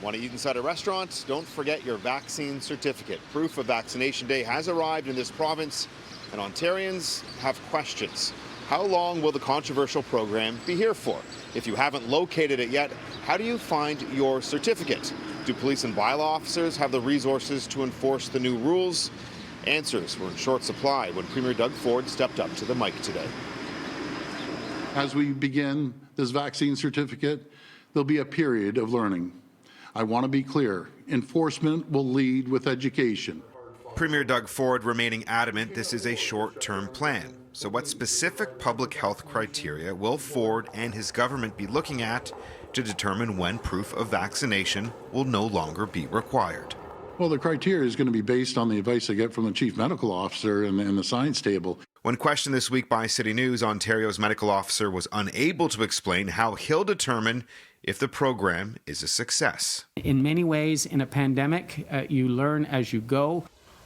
Want to eat inside a restaurant? Don't forget your vaccine certificate. Proof of vaccination day has arrived in this province, and Ontarians have questions. How long will the controversial program be here for? If you haven't located it yet, how do you find your certificate? Do police and bylaw officers have the resources to enforce the new rules? Answers were in short supply when Premier Doug Ford stepped up to the mic today. As we begin this vaccine certificate, there'll be a period of learning. I want to be clear, enforcement will lead with education. Premier Doug Ford remaining adamant this is a short-term plan. So what specific public health criteria will Ford and his government be looking at to determine when proof of vaccination will no longer be required? Well, the criteria is going to be based on the advice I get from the chief medical officer and the science table. When questioned this week by City News, Ontario's medical officer was unable to explain how he'll determine if the program is a success. In many ways, in a pandemic, you learn as you go.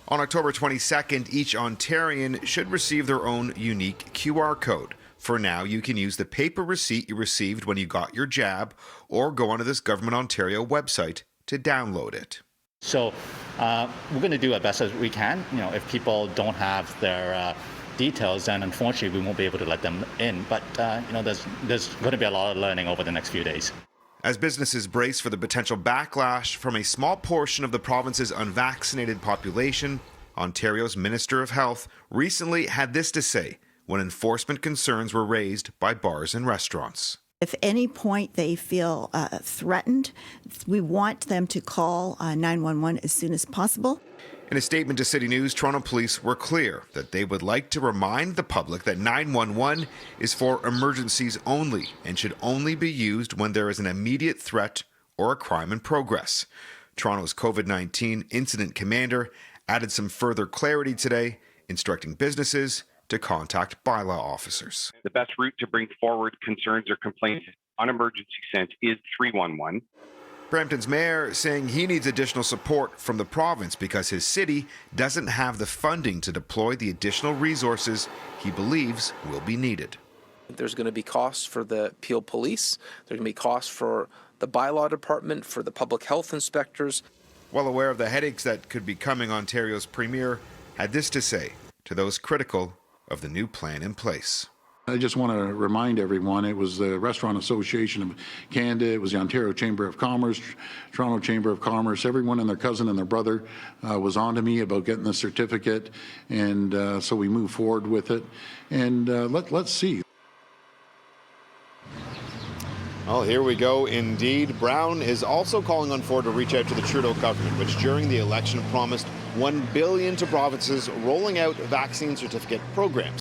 On October 22nd, each Ontarian should receive their own unique QR code. For now, you can use the paper receipt you received when you got your jab or go onto this Government Ontario website to download it. So we're going to do our best as we can. If people don't have their details, then unfortunately we won't be able to let them in. But there's going to be a lot of learning over the next few days. As businesses brace for the potential backlash from a small portion of the province's unvaccinated population, Ontario's Minister of Health recently had this to say when enforcement concerns were raised by bars and restaurants. If at any point they feel threatened, we want them to call 911 as soon as possible. In a statement to City News, Toronto Police were clear that they would like to remind the public that 911 is for emergencies only and should only be used when there is an immediate threat or a crime in progress. Toronto's COVID-19 incident commander added some further clarity today, instructing businesses to contact bylaw officers. The best route to bring forward concerns or complaints on emergency sense is 311. Brampton's mayor saying he needs additional support from the province because his city doesn't have the funding to deploy the additional resources he believes will be needed. There's going to be costs for the Peel Police. There's going to be costs for the bylaw department, for the public health inspectors. Well aware of the headaches that could be coming, Ontario's premier had this to say to those critical of the new plan in place. I just want to remind everyone, it was the Restaurant Association of Canada, it was the Ontario Chamber of Commerce, Toronto Chamber of Commerce, everyone and their cousin and their brother was on to me about getting the certificate, and so we moved forward with it, and let's see. Well, here we go indeed. Brown is also calling on Ford to reach out to the Trudeau government, which during the election promised $1 billion to provinces rolling out vaccine certificate programs.